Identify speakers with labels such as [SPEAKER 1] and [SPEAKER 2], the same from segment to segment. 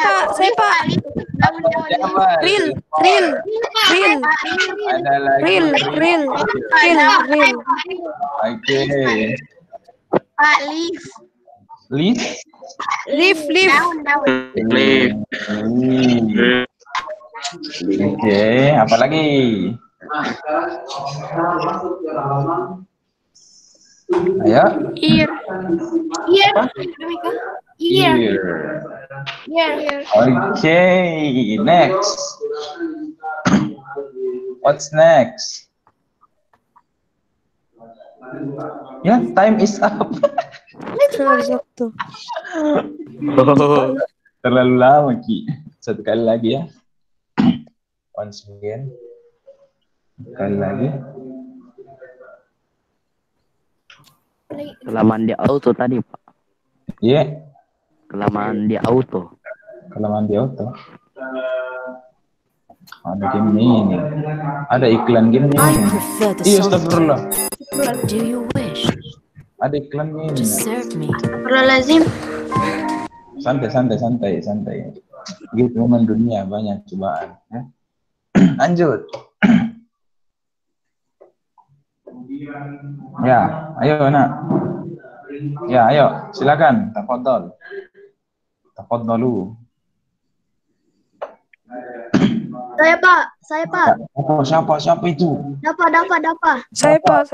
[SPEAKER 1] Pak. Real.
[SPEAKER 2] Ada lagi.
[SPEAKER 1] Real.
[SPEAKER 2] Oke.
[SPEAKER 3] Pak, leaf.
[SPEAKER 2] Leaf.
[SPEAKER 3] Daun.
[SPEAKER 2] Oke, apa lagi? Ayo.
[SPEAKER 3] Ear.
[SPEAKER 2] Oke, next. What's next? Ya, time is up. Terlalu lama, Ki. Satu kali lagi ya. Once again. Sekali lagi.
[SPEAKER 4] Kelamaan di auto tadi, Pak.
[SPEAKER 2] Iya.
[SPEAKER 4] Kelamaan di auto.
[SPEAKER 2] Ada game ini. Ada iklan game ini. Iya, astagfirullah. Ada iklan ini.
[SPEAKER 3] Astagfirullahaladzim.
[SPEAKER 2] Santai. Gitu memang dunia banyak cobaan. Ya. Lanjut. Ya, ayo nak. Ya, ayo, silakan. Tafadhol. Tafadhalu.
[SPEAKER 3] Saya Pak.
[SPEAKER 2] Siapa itu?
[SPEAKER 3] Dapat.
[SPEAKER 1] Saya Pak.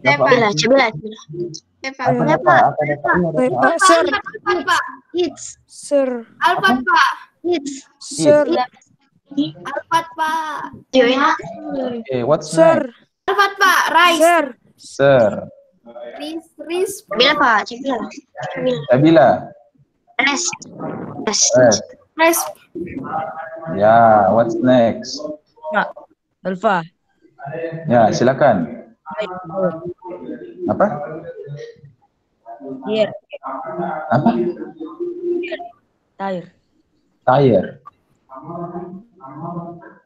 [SPEAKER 3] Bila.
[SPEAKER 1] Sir.
[SPEAKER 3] Hits.
[SPEAKER 1] Sir.
[SPEAKER 3] Alpat, Pak. Hits.
[SPEAKER 1] Sir.
[SPEAKER 3] Alpat, Pak.
[SPEAKER 2] Okay, what's
[SPEAKER 1] Sir.
[SPEAKER 2] next?
[SPEAKER 3] Alpat, Pak. Rice.
[SPEAKER 2] Sir.
[SPEAKER 3] Rice. Bila, Pak.
[SPEAKER 2] Sabila.
[SPEAKER 3] Rice.
[SPEAKER 2] Ya, what's next?
[SPEAKER 5] Alfa.
[SPEAKER 2] Ya, silakan. Apa?
[SPEAKER 5] Here.
[SPEAKER 2] Apa? Tire.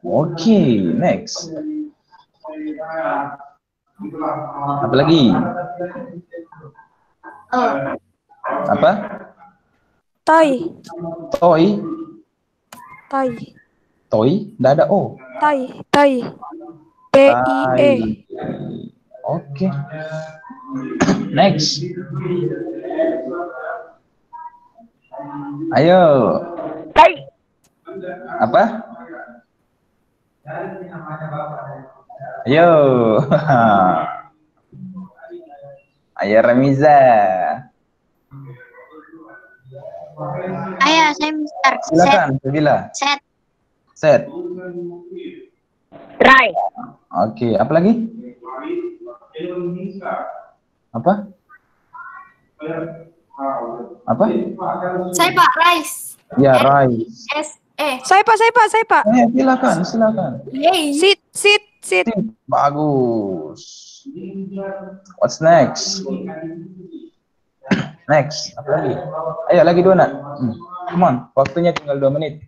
[SPEAKER 2] Oke, next. Apa lagi? Apa? Toy. Nggak ada O.
[SPEAKER 1] Tai. PIE.
[SPEAKER 2] Oke. Next. Ayo. Apa? Ayo. Ayo Ramiza.
[SPEAKER 3] Ayo, saya Mister.
[SPEAKER 2] Silakan, Sabila. Set.
[SPEAKER 5] Right.
[SPEAKER 2] Oke, apa lagi? Apa?
[SPEAKER 3] Saya Pak. Rice.
[SPEAKER 2] Ya, rice.
[SPEAKER 3] SE.
[SPEAKER 1] Saya Pak.
[SPEAKER 2] Silakan.
[SPEAKER 1] Sit.
[SPEAKER 2] Bagus. What's next? Apa lagi? Ayo, lagi 2 nak. Come on, waktunya tinggal 2 menit.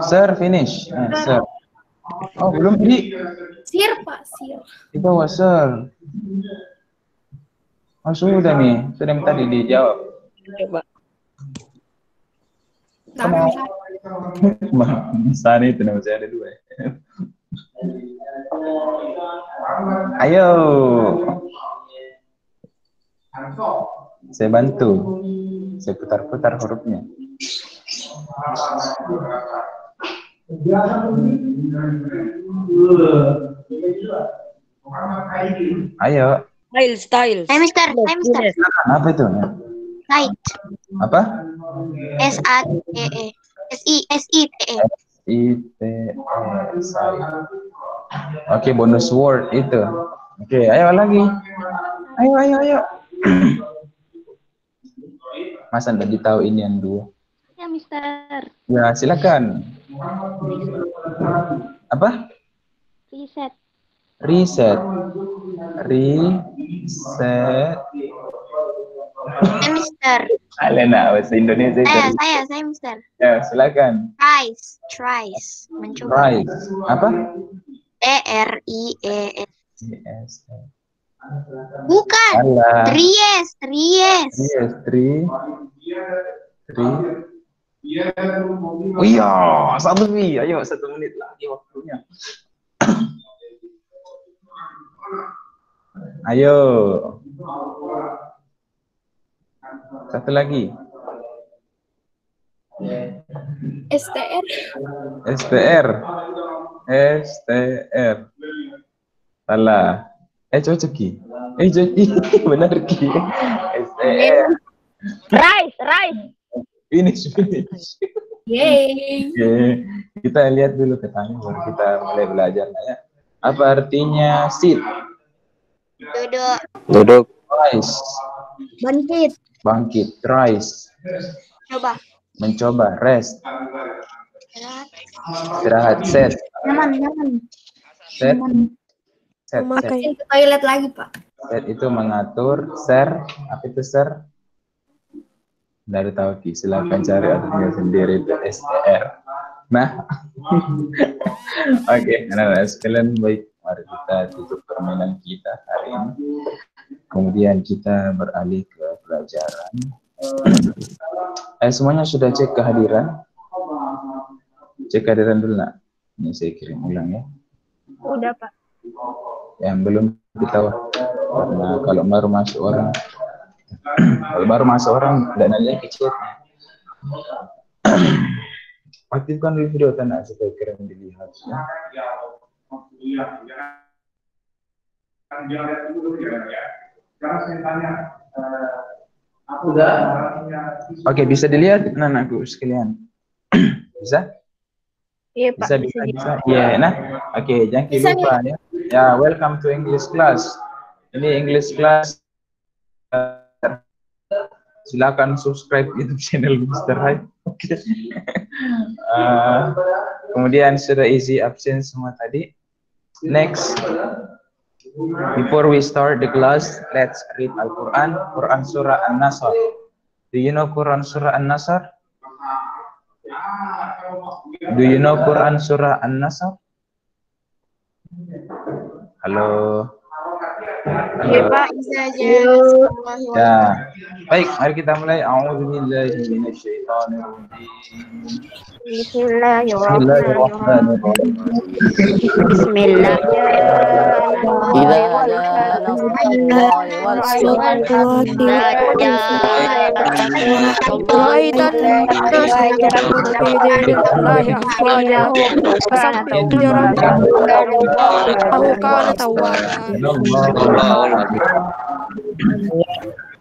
[SPEAKER 2] Sir, finish. Sir. Oh, belum di.
[SPEAKER 3] Sir, Pak.
[SPEAKER 2] Di bawah, sir. Oh, sudah nih. Sudah tadi dijawab.
[SPEAKER 5] Coba.
[SPEAKER 2] Sana itu nama saya ada 2. Ayo. Saya bantu. Saya putar-putar hurufnya. Ayo.
[SPEAKER 5] Style.
[SPEAKER 3] Saya Mister.
[SPEAKER 2] Apa itu?
[SPEAKER 3] Site.
[SPEAKER 2] Apa?
[SPEAKER 3] SATE. SITE.
[SPEAKER 2] Oke, bonus word itu. Oke, ayo lagi. Ayo. Masa nggak tahu ini yang 2?
[SPEAKER 3] Ya, Mister.
[SPEAKER 2] Ya, silakan. Apa? Reset.
[SPEAKER 3] Mister.
[SPEAKER 2] Alena, bahasa Indonesia.
[SPEAKER 3] Saya Mister.
[SPEAKER 2] Ya, silakan.
[SPEAKER 3] Tries. Mencoba.
[SPEAKER 2] Rice. Apa?
[SPEAKER 3] TRIES. Bukan.
[SPEAKER 2] Alah.
[SPEAKER 3] Tries.
[SPEAKER 2] 3. Oh iya, Sabri, ayo 1 menit lagi waktunya. Ayo. Satu lagi.
[SPEAKER 1] STR.
[SPEAKER 2] STR. STR. Salah. Cocok Ki. Jadi benar Ki. STR.
[SPEAKER 3] Rice.
[SPEAKER 2] Finish.
[SPEAKER 1] Yeay.
[SPEAKER 2] Oke. Kita lihat dulu katanya baru kita mulai belajar ya. Apa artinya sit?
[SPEAKER 3] Duduk.
[SPEAKER 2] Rise. Bangkit. Rise.
[SPEAKER 3] Coba.
[SPEAKER 2] Mencoba. Rest. Istirahat. Set. Set.
[SPEAKER 1] Memakai.
[SPEAKER 6] Ke toilet lagi, Pak.
[SPEAKER 2] Set itu mengatur. Share. Apa itu share? Dari tahu Ki, silakan cari artinya sendiri itu STR. Nah, oke, anak-anak sekalian, baik, mari kita tutup permainan kita hari ini. Kemudian kita beralih ke pelajaran. Semuanya sudah cek kehadiran? Cek kehadiran dulu nak. Ini saya kirim ulang ya.
[SPEAKER 3] Udah, Pak.
[SPEAKER 2] Yang belum kita karena kalau baru masuk orang. Kalau baru masuk orang, dan aja kecil. Aktifkan dulu video tanah supaya keren dilihat. Oke, bisa dilihat anak-anakku sekalian. Bisa?
[SPEAKER 3] Iya, Pak.
[SPEAKER 2] Bisa. Iya, nah. Oke, jangan lupa ya. Ya, welcome to English class. Ini English class. Silakan subscribe YouTube channel Mr. Hype. Oke. Kemudian sudah isi absen semua tadi. Next, before we start the class, let's read Al-Quran. Quran Surah An-Nasr. Do you know Quran Surah An-Nasr? Do you know Quran Surah An-Nasr? Halo.
[SPEAKER 3] Iya, Pak. Bisa aja.
[SPEAKER 2] Ya. Baik, mari kita mulai. A'udzubillahi minasyaitonirrajim. Bismillahirrahmanirrahim.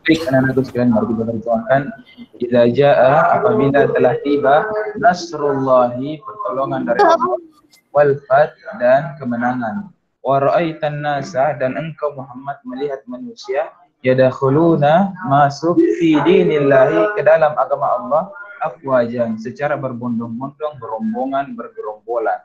[SPEAKER 2] Baik, anak-anakku sekalian, mari kita berdoakan. Idza jaa, apabila telah tiba nasrullahi, pertolongan dari Allah, wal fath, dan kemenangan. Wa ra'aitan nasa, dan engkau Muhammad melihat manusia yadkhuluna, masuk fi dinillahi, ke dalam agama Allah, afwajan, secara berbondong-bondong, berombongan, bergerombolan.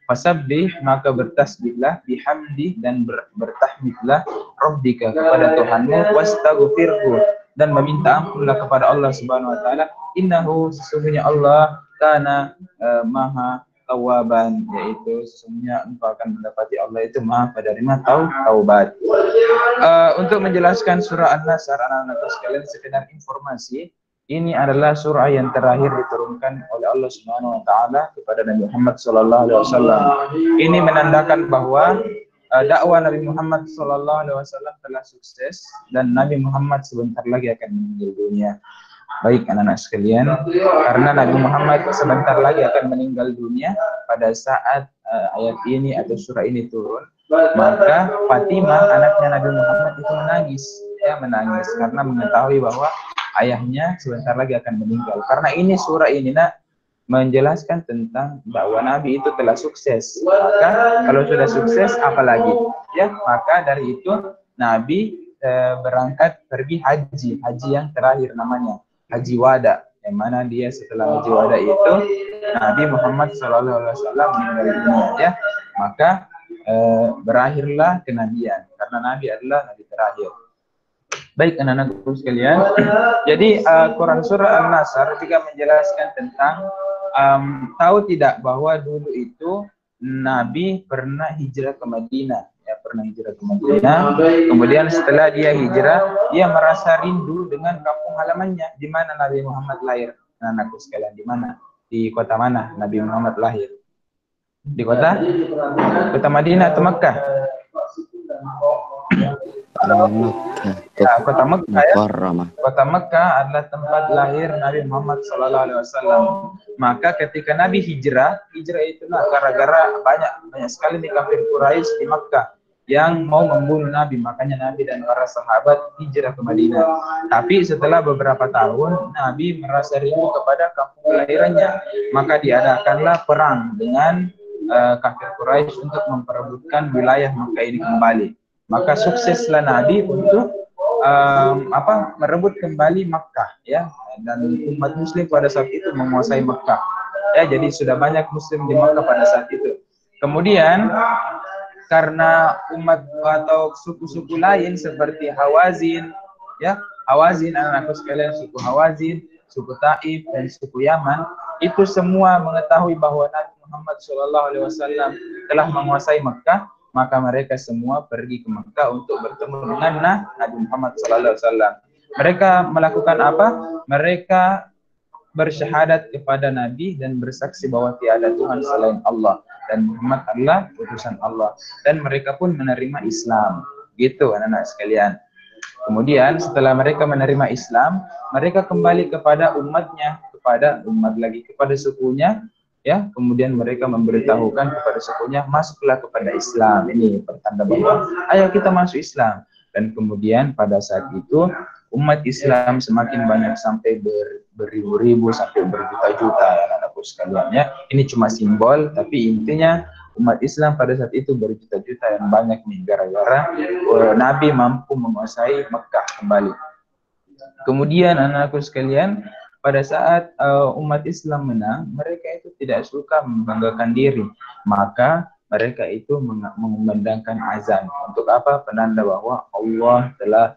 [SPEAKER 2] Fasabbih, maka bertasbihlah, bihamdi, dan bertahmidlah, rabbika, kepada Tuhanmu, wastaghfirhu, dan meminta ampunlah kepada Allah Subhanahu wa taala. Innahu, sesungguhnya Allah, kana maha tawaban, yaitu sesungguhnya engkau akan mendapati Allah itu maha penerima taubat. Untuk menjelaskan surah An-Nasr, anak-anak sekalian, sekedar informasi. Ini adalah surah yang terakhir diturunkan oleh Allah Subhanahu wa taala kepada Nabi Muhammad sallallahu alaihi wasallam. Ini menandakan bahwa dakwah Nabi Muhammad sallallahu alaihi wasallam telah sukses dan Nabi Muhammad sebentar lagi akan meninggal dunia. Baik anak-anak sekalian, karena Nabi Muhammad sebentar lagi akan meninggal dunia pada saat ayat ini atau surah ini turun, maka Fatimah, anaknya Nabi Muhammad, itu menangis karena mengetahui bahwa ayahnya sebentar lagi akan meninggal. Karena ini surah ini menjelaskan tentang dakwah Nabi itu telah sukses. Maka kalau sudah sukses apalagi? Ya, maka dari itu Nabi berangkat pergi haji yang terakhir namanya Haji Wada, yang mana dia setelah Haji Wada itu Nabi Muhammad SAW meninggal dunia. Ya, maka berakhirlah kenabian karena Nabi adalah Nabi terakhir. Baik anak-anakku sekalian, jadi Quran Surah An-Nasr juga menjelaskan tentang tahu tidak bahwa dulu itu Nabi pernah hijrah ke Madinah, Kemudian setelah dia hijrah, dia merasa rindu dengan kampung halamannya di mana Nabi Muhammad lahir. anak-anakku sekalian? Di mana? Di kota mana Nabi Muhammad lahir? Di kota Madinah atau Makkah? Kota Makkah ya. Kota Makkah adalah tempat lahir Nabi Muhammad SAW. Maka ketika Nabi hijrah itulah gara-gara banyak sekali nih kafir Quraisy di Makkah yang mau membunuh Nabi. Makanya Nabi dan para sahabat hijrah ke Madinah. Tapi setelah beberapa tahun Nabi merasa rindu kepada kampung kelahirannya. Maka diadakanlah perang dengan kafir Quraisy untuk memperebutkan wilayah Makkah ini kembali. Maka sukseslah Nabi untuk merebut kembali Makkah ya, dan umat muslim pada saat itu menguasai Makkah ya, jadi sudah banyak muslim di Makkah pada saat itu. Kemudian karena umat atau suku-suku lain seperti Hawazin ya, Hawazin anak-anakku sekalian, suku Hawazin, suku Taif dan suku Yaman itu semua mengetahui bahwa Nabi Muhammad SAW telah menguasai Makkah. Maka mereka semua pergi ke Makkah untuk bertemu dengan Nabi Muhammad SAW. Mereka melakukan apa? Mereka bersyahadat kepada Nabi dan bersaksi bahwa tiada Tuhan selain Allah dan Muhammad adalah utusan Allah. Dan mereka pun menerima Islam. Gitu anak-anak sekalian. Kemudian setelah mereka menerima Islam, mereka kembali kepada umatnya, kepada sukunya. Ya, kemudian mereka memberitahukan kepada sukunya, masuklah kepada Islam. Ini pertanda bahwa ayo kita masuk Islam. Dan kemudian pada saat itu umat Islam semakin banyak sampai beribu-ribu sampai berjuta-juta anak-anakku sekalian ya. Ini cuma simbol, tapi intinya umat Islam pada saat itu berjuta-juta yang banyak nih gara-gara Nabi mampu menguasai Mekah kembali. Kemudian anak-anakku sekalian, pada saat umat Islam menang, mereka itu tidak suka membanggakan diri. Maka mereka itu mengumandangkan azan. Untuk apa? Penanda bahwa Allah telah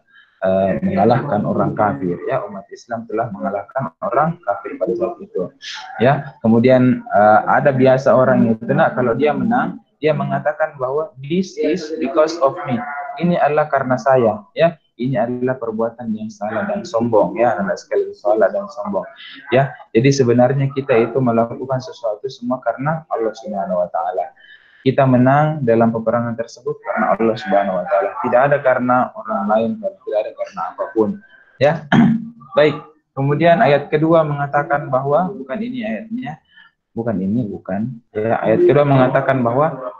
[SPEAKER 2] mengalahkan orang kafir. Ya, umat Islam telah mengalahkan orang kafir pada saat itu. Ya, kemudian ada biasa orang itu, kalau dia menang, dia mengatakan bahwa this is because of me. Ini adalah karena saya. Ya. Ini adalah perbuatan yang salah dan sombong ya, anak sekalian, salah dan sombong ya. Jadi sebenarnya kita itu melakukan sesuatu semua karena Allah Subhanahu wa taala. Kita menang dalam peperangan tersebut karena Allah Subhanahu wa taala. Tidak ada karena orang lain, tidak ada karena apapun ya. Baik. Kemudian ayat kedua mengatakan bahwa bukan ayat kedua mengatakan bahwa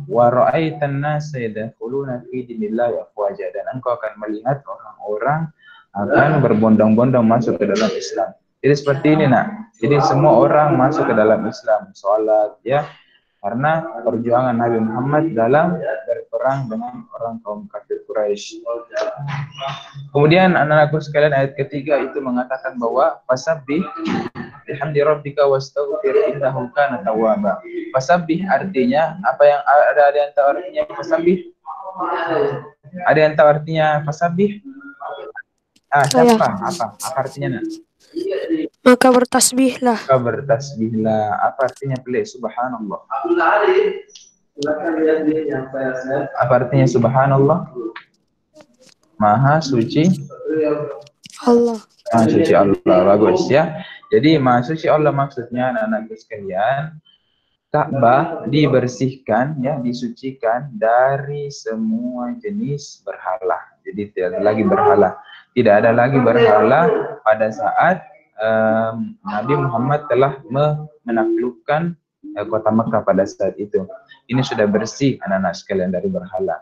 [SPEAKER 2] wa ra'aitan nasa yadkhuluna fi dinillahi afwaja, dan engkau akan melihat orang-orang akan berbondong-bondong masuk ke dalam Islam. Jadi seperti ini jadi semua orang masuk ke dalam Islam, sholat ya, karena perjuangan Nabi Muhammad dalam berperang dengan orang kaum kafir Quraisy. Kemudian anak-anakku sekalian, ayat ketiga itu mengatakan bahwa fasabbih bihamdi rabbika wastaghfir innahu kana tawwaba. Fasabbih artinya apa? Yang ada yang tahu artinya fasabbih? Ada yang tahu artinya fasabbih? Siapa? Apa artinya?
[SPEAKER 1] Maka bertasbihlah.
[SPEAKER 2] Apa artinya pelik? Subhanallah. Apa artinya subhanallah? Maha suci
[SPEAKER 1] Allah.
[SPEAKER 2] Maha suci Allah. Bagus ya. Jadi maha suci Allah maksudnya anak-anakku sekalian, Ka'bah dibersihkan ya, disucikan dari semua jenis berhala. Jadi tidak ada lagi berhala pada saat Nabi Muhammad telah menaklukkan kota Mekah pada saat itu. Ini sudah bersih anak-anak sekalian dari berhala.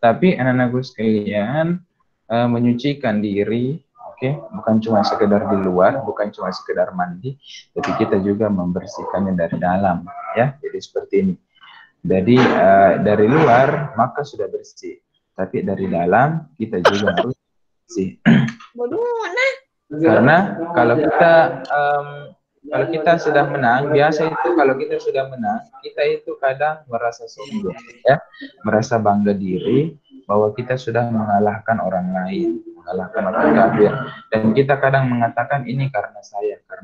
[SPEAKER 2] Tapi anak-anakku sekalian menyucikan diri, bukan cuma sekedar di luar, bukan cuma sekedar mandi, tapi kita juga membersihkannya dari dalam, ya. Jadi seperti ini. Jadi dari luar maka sudah bersih, tapi dari dalam kita juga harus bersih. Karena kalau kita sudah menang, biasa itu kalau kita sudah menang, kita itu kadang merasa sombong, ya, merasa bangga diri bahwa kita sudah mengalahkan orang lain, mengalahkan orang kafir, dan kita kadang mengatakan ini karena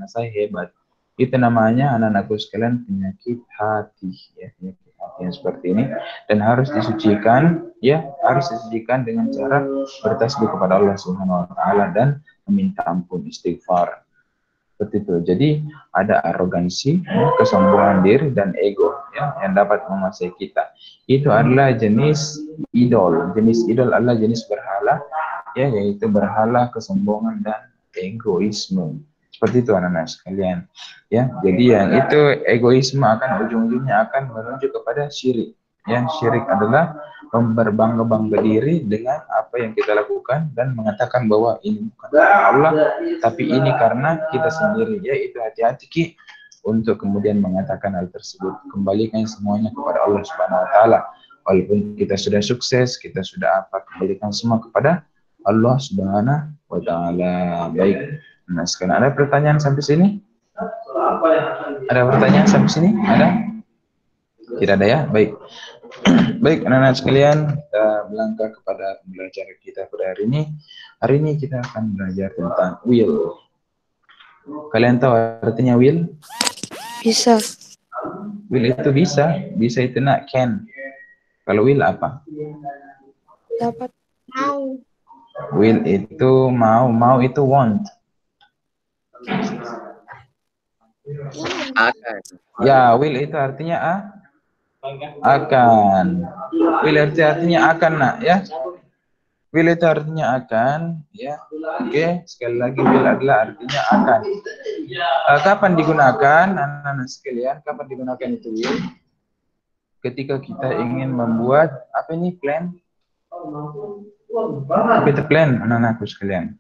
[SPEAKER 2] saya hebat. Itu namanya anak-anakku sekalian penyakit hati, ya, penyakit hati yang seperti ini, dan harus disucikan, ya, harus disucikan dengan cara bertasbih kepada Allah Subhanahu wa taala dan meminta ampun, istighfar. Seperti itu. Jadi ada arogansi, kesombongan diri dan ego ya yang dapat menguasai kita. Itu adalah jenis idol. Jenis idol adalah jenis berhala ya, yaitu berhala kesombongan dan egoisme. Seperti itu anak-anak sekalian. Ya, jadi yang itu egoisme akan ujung-ujungnya akan menuju kepada syirik. Ya, syirik adalah berbangga-bangga diri dengan apa yang kita lakukan dan mengatakan bahwa ini bukan karena Allah, tapi ini karena kita sendiri. Ya, itu hati-hati Ki untuk kemudian mengatakan hal tersebut. Kembalikan semuanya kepada Allah Subhanahu wa taala. Walaupun kita sudah sukses, kita sudah apa, kembalikan semua kepada Allah Subhanahu wa taala. Baik. Nah, sekarang ada pertanyaan sampai sini? Ada pertanyaan sampai sini? Ada? Tidak ada ya? Baik. Baik, anak-anak sekalian, kita melangkah kepada pembelajaran kita pada hari ini. Hari ini kita akan belajar tentang will. Kalian tahu artinya will?
[SPEAKER 1] Bisa.
[SPEAKER 2] Will itu bisa. Bisa itu nak, can. Kalau will apa?
[SPEAKER 1] Dapat.
[SPEAKER 3] Mau.
[SPEAKER 2] Will itu mau. Mau itu want.
[SPEAKER 4] Akan.
[SPEAKER 2] Ya, will itu artinya akan. Will itu artinya akan nak ya. Will itu artinya akan ya. Oke, sekali lagi will adalah artinya akan. Kapan digunakan anak-anak sekalian? Kapan digunakan itu will? Ketika kita ingin membuat apa ini plan? Apa itu plan anak-anakku sekalian?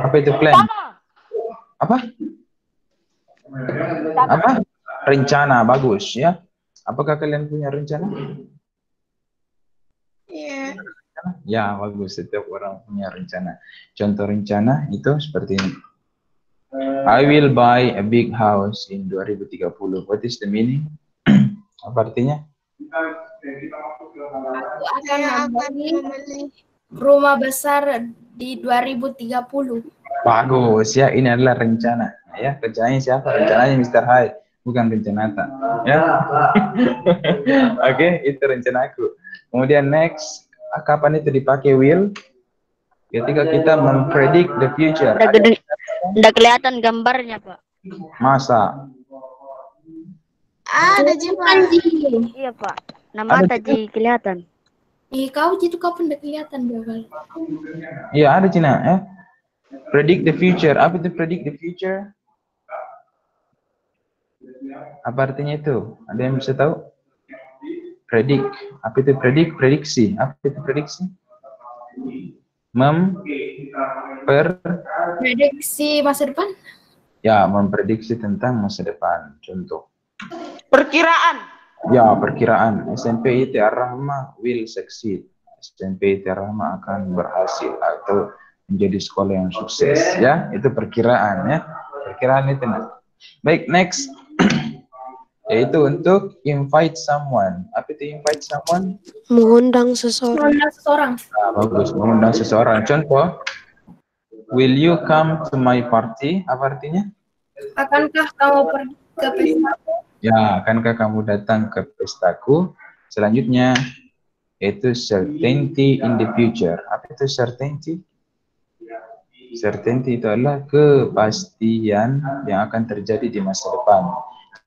[SPEAKER 2] Apa itu plan? Apa? Apa? Rencana, bagus ya. Apakah kalian punya rencana?
[SPEAKER 3] Iya.
[SPEAKER 2] Ya, bagus. Setiap orang punya rencana. Contoh rencana itu seperti ini. I will buy a big house in 2030. What is the meaning? Apa artinya?
[SPEAKER 3] Aku akan membeli rumah besar di 2030.
[SPEAKER 2] Bagus ya, ini adalah rencana. Ya, rencananya siapa? Rencananya Mr. Hai, bukan rencana tak. Ya. Oke, itu rencanaku. Kemudian next, kapan itu dipakai will? Ketika kita mempredict the future.
[SPEAKER 5] Udah kelihatan gambarnya, Pak.
[SPEAKER 2] Masa?
[SPEAKER 3] Ada juga.
[SPEAKER 5] Iya, Pak. Nama tadi kelihatan.
[SPEAKER 3] Kau itu kapan udah kelihatan Bebal?
[SPEAKER 2] Iya, ada Cina ya. Predict the future. Apa itu predict the future? Apa artinya itu? Ada yang bisa tahu? Predict. Apa itu predict? Prediksi. Apa itu prediksi?
[SPEAKER 3] Prediksi masa depan?
[SPEAKER 2] Ya, memprediksi tentang masa depan. Contoh.
[SPEAKER 5] Perkiraan.
[SPEAKER 2] Ya, perkiraan. SMP ITR Rahma will succeed. SMP ITR Rahma akan berhasil atau menjadi sekolah yang sukses. Ya, itu perkiraan ya. Perkiraan itu. Baik, next. Yaitu untuk invite someone. Apa itu invite someone?
[SPEAKER 1] Mengundang seseorang.
[SPEAKER 2] Bagus, mengundang seseorang. Contoh, will you come to my party? Apa artinya?
[SPEAKER 3] Akankah kamu pergi ke pesta?
[SPEAKER 2] Ya, akankah kamu datang ke pestaku? Selanjutnya, yaitu certainty in the future. Apa itu certainty? Certainty itu adalah kepastian yang akan terjadi di masa depan.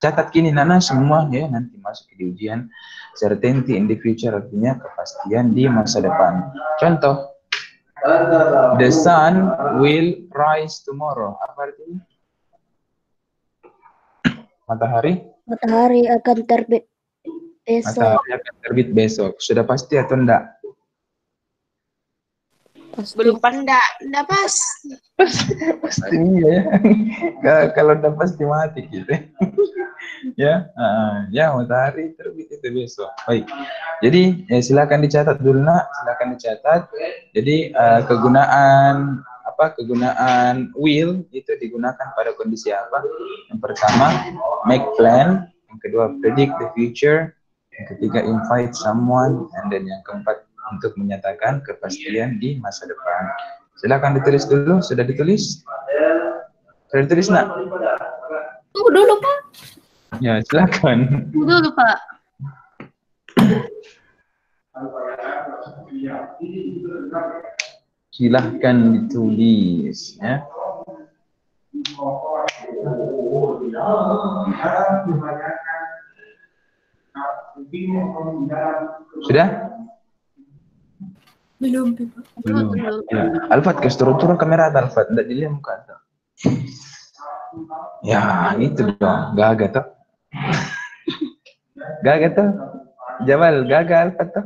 [SPEAKER 2] Catat gini Nana semua ya, nanti masuk di ujian. Certainty in the future artinya kepastian di masa depan. Contoh, the sun will rise tomorrow. Apa artinya? Matahari
[SPEAKER 5] akan terbit besok.
[SPEAKER 2] Matahari akan terbit besok. Sudah pasti atau enggak?
[SPEAKER 1] Pasti.
[SPEAKER 3] Belum enggak pas.
[SPEAKER 2] Pasti iya ya. Kalau udah pasti mati gitu. Ya, ya matahari terbit itu besok. Baik. Jadi silakan dicatat dulu nak, silakan dicatat. Jadi kegunaan will itu digunakan pada kondisi apa? Yang pertama make plan, yang kedua predict the future, yang ketiga invite someone, and then yang keempat untuk menyatakan kepastian di masa depan. Silakan ditulis dulu. Sudah ditulis? Sudah ditulis nak?
[SPEAKER 3] Tunggu dulu Pak.
[SPEAKER 2] Ya silakan.
[SPEAKER 3] Tunggu dulu Pak.
[SPEAKER 2] Silahkan ditulis ya. Sudah?
[SPEAKER 3] Belum.
[SPEAKER 2] Belum. Ya. Alfat ke turun kamera Alfat, tidak dilihat muka tuh. Ya, itu dong. Gagal tuh. Gagal tuh. Jawal, gagal Alfat tuh.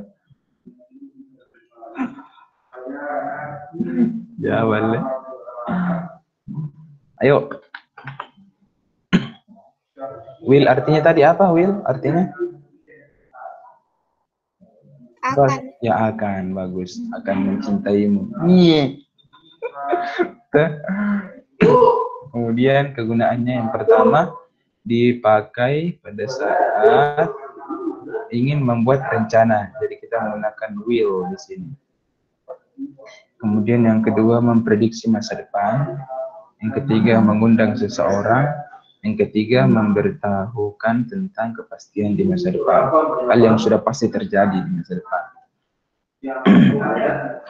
[SPEAKER 2] Jawal. Ayo. Will artinya tadi apa, Will? Artinya?
[SPEAKER 3] Akan.
[SPEAKER 2] Ya akan, bagus. Akan mencintaimu. Iya. Kemudian kegunaannya yang pertama dipakai pada saat ingin membuat rencana. Jadi kita menggunakan will di sini. Kemudian yang kedua memprediksi masa depan. Yang ketiga mengundang seseorang. Yang ketiga memberitahukan tentang kepastian di masa depan. Hal yang sudah pasti terjadi di masa depan.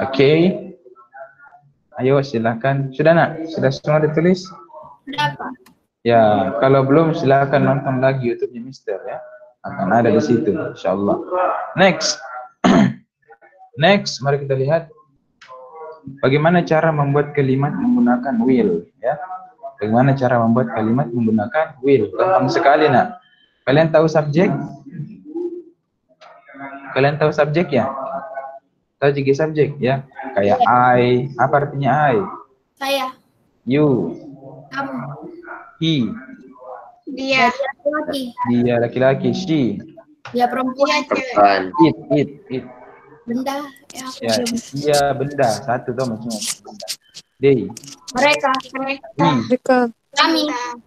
[SPEAKER 2] Oke. Ayo silakan. Sudah nak? Sudah semua ditulis?
[SPEAKER 3] Sudah, Pak.
[SPEAKER 2] Ya, kalau belum silakan nonton lagi YouTube-nya Mister ya. Akan ada di situ, insyaallah. Next. Next, mari kita lihat bagaimana cara membuat kalimat menggunakan will ya. Bagaimana cara membuat kalimat menggunakan will? Gampang sekali nak. Kalian tahu subjek? Kalian tahu subjek ya? Tahu juga subjek ya? Kayak I, apa artinya I?
[SPEAKER 3] Saya.
[SPEAKER 2] You.
[SPEAKER 3] Kamu.
[SPEAKER 2] He.
[SPEAKER 3] Dia. Laki.
[SPEAKER 2] Dia laki-laki. She.
[SPEAKER 3] Dia perempuan.
[SPEAKER 2] It.
[SPEAKER 3] Benda.
[SPEAKER 2] Ya, dia benda. Satu tuh maksudnya benda. They.
[SPEAKER 3] Mereka.
[SPEAKER 1] Mereka.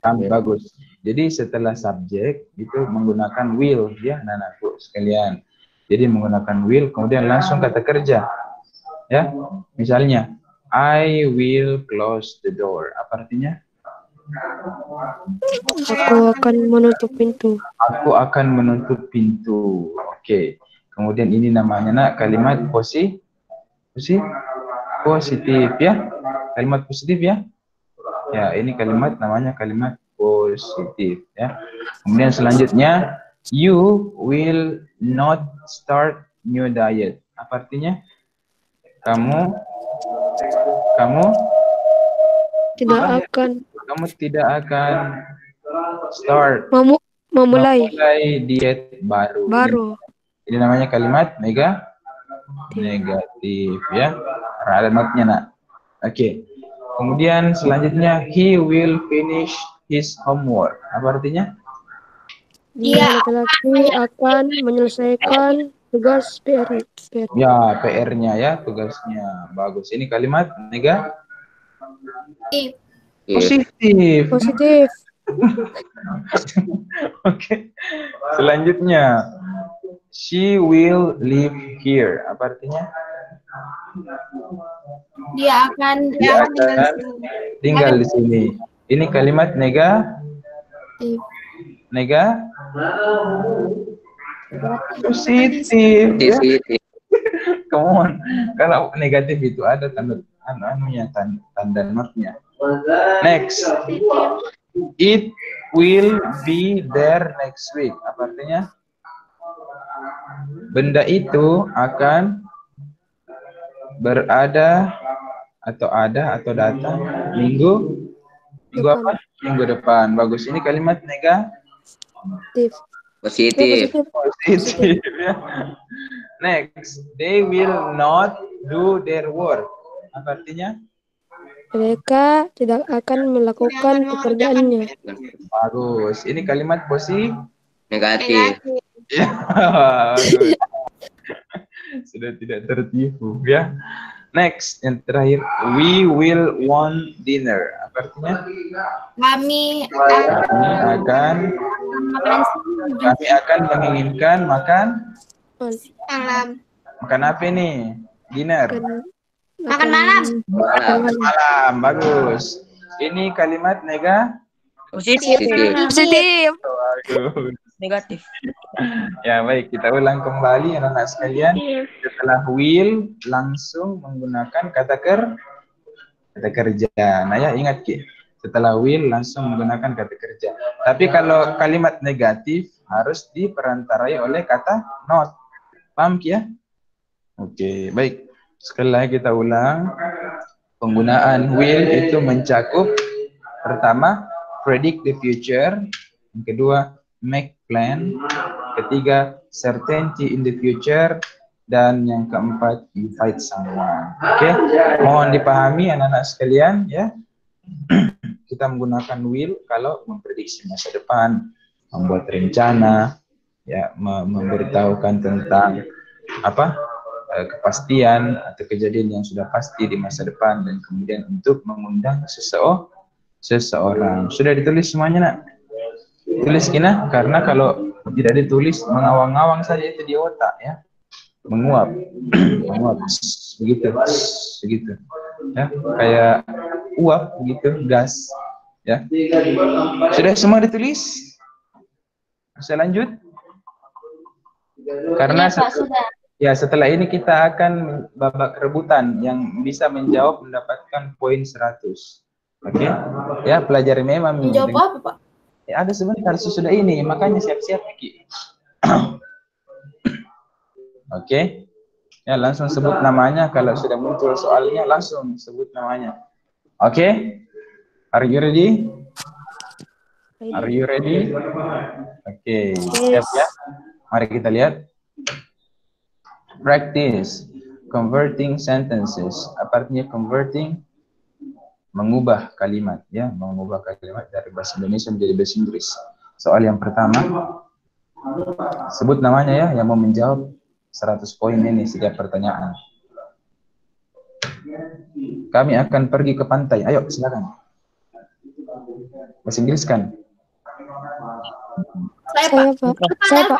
[SPEAKER 2] Kami bagus. Jadi setelah subjek itu menggunakan will ya anak-anakku sekalian. Jadi menggunakan will kemudian langsung kata kerja. Ya. Misalnya I will close the door. Apa artinya?
[SPEAKER 1] Aku akan menutup pintu.
[SPEAKER 2] Aku akan menutup pintu. Oke. Kemudian ini namanya nak kalimat positif ya. Kalimat positif ya. Ya, ini kalimat namanya kalimat positif ya. Kemudian selanjutnya you will not start new diet. Apa artinya? Kamu tidak akan start
[SPEAKER 1] memulai
[SPEAKER 2] diet baru. Ini namanya kalimat negatif ya. Ada notnya nak. Oke. Kemudian selanjutnya he will finish his homework. Apa artinya?
[SPEAKER 1] Dia laki-laki akan menyelesaikan tugas PR.
[SPEAKER 2] Ya, PR-nya ya, tugasnya. Bagus. Ini kalimat negatif. Positif. Oke. Selanjutnya she will live here. Apa artinya?
[SPEAKER 3] Dia akan
[SPEAKER 2] tinggal di sini. Ini kalimat positif. Come on. Kalau negatif itu ada tanda notnya. Next. It will be there next week. Apa artinya? Benda itu akan berada atau datang minggu apa? Minggu depan. Bagus. Ini kalimat positif ya. Next, they will not do their work. Apa artinya?
[SPEAKER 1] Mereka tidak akan melakukan pekerjaannya.
[SPEAKER 2] Bagus. Ini kalimat
[SPEAKER 6] negatif.
[SPEAKER 2] Ya. Sudah tidak tertipu ya. Next, yang terakhir, we will want dinner. Apa artinya?
[SPEAKER 3] Kami
[SPEAKER 2] akan menginginkan makan
[SPEAKER 3] malam.
[SPEAKER 2] Makan apa nih? Dinner.
[SPEAKER 3] Makan malam.
[SPEAKER 2] Malam, bagus. Ini kalimat
[SPEAKER 6] Positif.
[SPEAKER 2] bagus.
[SPEAKER 7] Negatif.
[SPEAKER 2] Ya baik, kita ulang kembali anak-anak sekalian. Setelah will langsung menggunakan kata kerja. Nah ya ingat Ki, setelah will langsung menggunakan kata kerja. Tapi kalau kalimat negatif harus diperantarai oleh kata not. Paham Ki ya? Oke, baik. Sekali lagi kita ulang. Penggunaan will itu mencakup pertama predict the future, yang kedua make plan, ketiga certainty in the future, dan yang keempat invite someone. Oke, mohon dipahami anak-anak sekalian ya. Kita menggunakan will kalau memprediksi masa depan, membuat rencana, ya, memberitahukan tentang kepastian atau kejadian yang sudah pasti di masa depan, dan kemudian untuk mengundang seseorang. Sudah ditulis semuanya nak? Tulis Kina, karena kalau tidak ditulis mengawang-awang saja itu di otak ya, menguap, menguap, begitu, ya, kayak uap gitu, gas, ya. Sudah semua ditulis? Bisa lanjut? Karena ya, setelah ini kita akan babak rebutan yang bisa menjawab mendapatkan poin 100. Oke? Ya, pelajari memang.
[SPEAKER 3] Menjawab apa, Pak?
[SPEAKER 2] Ya, ada sebentar sesudah ini, makanya siap-siap Ki. Oke? Ya, langsung sebut namanya kalau sudah muncul soalnya, langsung sebut namanya. Oke? Are you ready? Are you ready? Oke, siap ya? Mari kita lihat. Practice converting sentences. Apa artinya converting? Mengubah kalimat, ya, mengubah kalimat dari bahasa Indonesia menjadi bahasa Inggris. Soal yang pertama, sebut namanya ya, yang mau menjawab 100 poin ini setiap pertanyaan. Kami akan pergi ke pantai. Ayo, silakan. Bahasa Inggris kan?
[SPEAKER 3] Saya,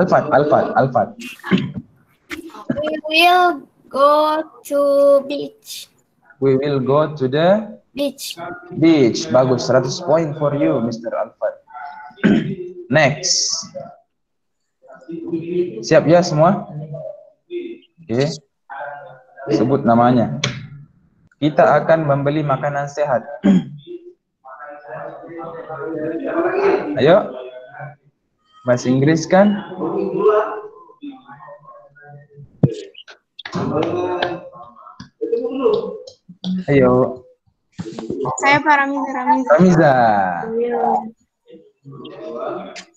[SPEAKER 3] Pak.
[SPEAKER 2] Alfat.
[SPEAKER 3] We will go to beach.
[SPEAKER 2] We will go to the
[SPEAKER 3] Beach.
[SPEAKER 2] Bagus, 100 poin for you, Mr. Alfat. Next. Siap ya semua? Oke. Sebut namanya. Kita akan membeli makanan sehat. Ayo. Bahasa Inggris kan? Ayo.
[SPEAKER 3] Saya Pak
[SPEAKER 2] Ramiza.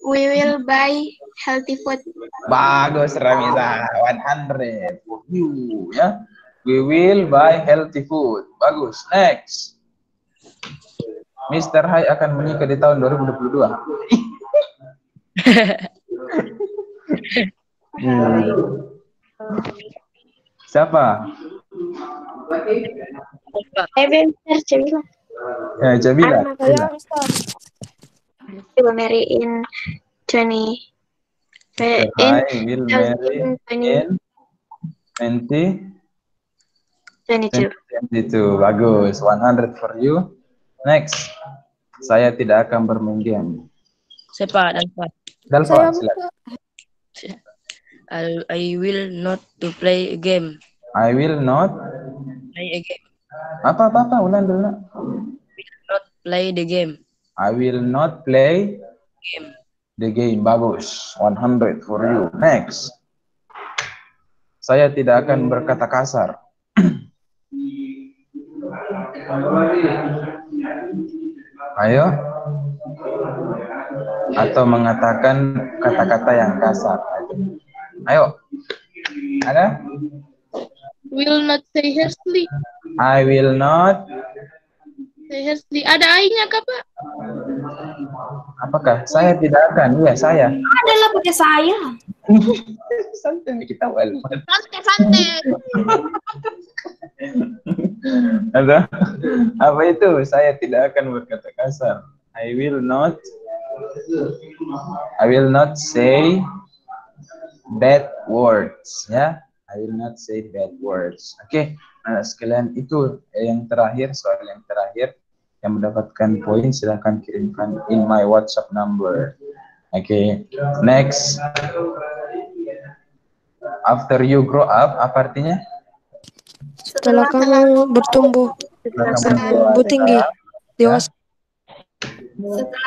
[SPEAKER 3] We will buy healthy food.
[SPEAKER 2] Bagus Ramiza, 100 for you ya. We will buy healthy food. Bagus. Next. Mr. Hai akan menikah di tahun 2022. Siapa? Ya, Jabila.
[SPEAKER 3] We will marry in 20.
[SPEAKER 2] I will marry in 2022. Bagus, 100 for you. Next. Saya tidak akan bermain game.
[SPEAKER 7] Siapa?
[SPEAKER 2] Dalfa, silakan.
[SPEAKER 7] I will not to play a game.
[SPEAKER 2] I will not
[SPEAKER 7] Play a game.
[SPEAKER 2] apa ulang dulu.
[SPEAKER 7] Will not play the game.
[SPEAKER 2] I will not play the game. Bagus, 100 for you. Next. Saya tidak akan berkata kasar. Ayo. Atau mengatakan kata-kata yang kasar. Ayo. Ada?
[SPEAKER 3] Will not say harshly.
[SPEAKER 2] I will not
[SPEAKER 3] Say harshly. Ada I-nya kah, Pak?
[SPEAKER 2] Apakah? Saya tidak akan. Iya, saya.
[SPEAKER 3] Adalah pakai saya.
[SPEAKER 2] Santai kita Alfat.
[SPEAKER 3] Santai.
[SPEAKER 2] Ada? Apa itu? Saya tidak akan berkata kasar. I will not say bad words, ya. I will not say bad words. Oke, sekalian itu yang terakhir, soal yang terakhir yang mendapatkan poin silahkan kirimkan in my WhatsApp number Oke, next. After you grow up, apa artinya?
[SPEAKER 1] Setelah kamu bertumbuh,
[SPEAKER 2] Setelah kamu
[SPEAKER 1] bertumbuh tinggi, dewasa.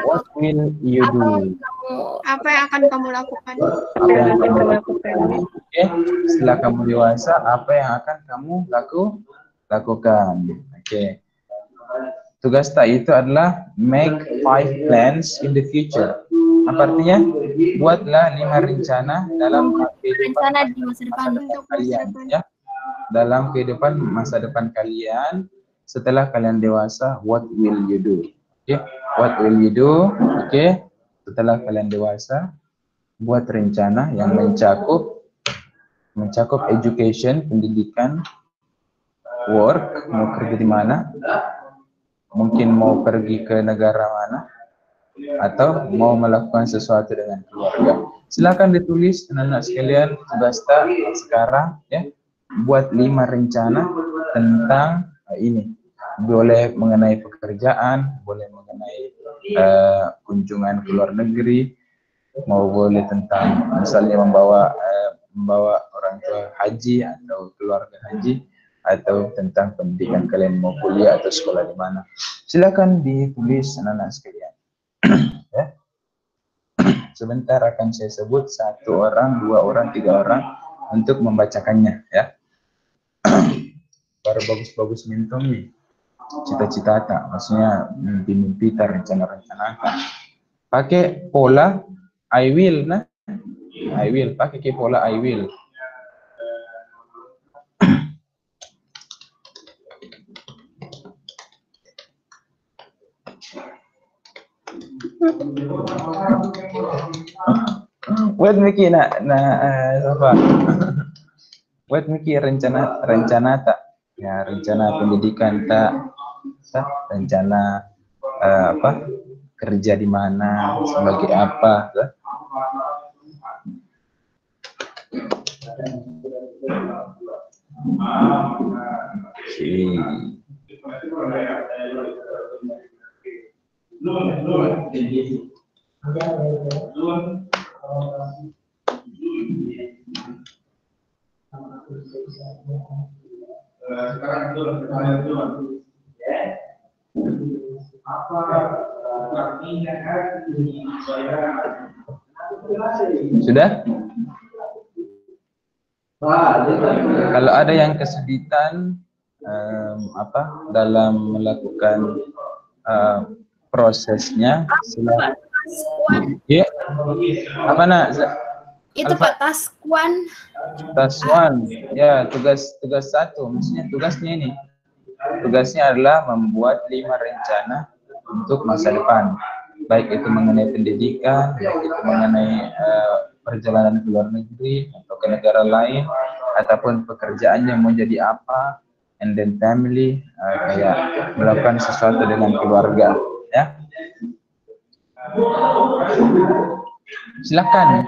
[SPEAKER 2] What will you do?
[SPEAKER 3] Apa yang akan kamu lakukan?
[SPEAKER 2] Apa yang kamu lakukan? Oke, setelah kamu dewasa, apa yang akan kamu lakukan? Oke. Tugas tak itu adalah make 5 plans in the future. Apa artinya? Buatlah 5 rencana dalam kehidupan
[SPEAKER 3] Di masa depan untuk
[SPEAKER 2] kalian, ya. Dalam kehidupan masa depan kalian setelah kalian dewasa, what will you do? Oke, what will you do? Oke, setelah kalian dewasa, buat rencana yang mencakup education, pendidikan, work, mau kerja di mana, mungkin mau pergi ke negara mana, atau mau melakukan sesuatu dengan keluarga. Silakan ditulis anak-anak sekalian tugas tak sekarang, ya. Buat 5 rencana tentang ini. Boleh mengenai pekerjaan, boleh mengenai kunjungan ke luar negeri, mau boleh tentang misalnya membawa orang tua haji atau keluarga haji, atau tentang pendidikan kalian mau kuliah atau sekolah di mana. Silakan ditulis anak-anak sekalian. Ya. Sebentar akan saya sebut 1 orang, 2 orang, 3 orang untuk membacakannya, ya. Baru bagus-bagus mintung nih. Cita-cita tak, maksudnya mimpi-mimpi tak, rencana-rencana tak. Pakai pola I will, nah. I will, pakai pola I will. Buat Miki apa? Buat Miki rencana tak? Ya, rencana pendidikan tak? Rencana apa? Kerja di mana? Sebagai apa? Tak? Sudah? Kalau ada yang kesulitan apa dalam melakukan prosesnya, silakan. Ya, apa nak?
[SPEAKER 3] Itu Pak task 1.
[SPEAKER 2] Task 1, ya, tugas 1, maksudnya tugasnya ini. Tugasnya adalah membuat 5 rencana untuk masa depan, baik itu mengenai pendidikan, baik itu mengenai perjalanan ke luar negeri atau ke negara lain, ataupun pekerjaannya mau jadi apa, and then family, kayak melakukan sesuatu dengan keluarga, ya. Silakan.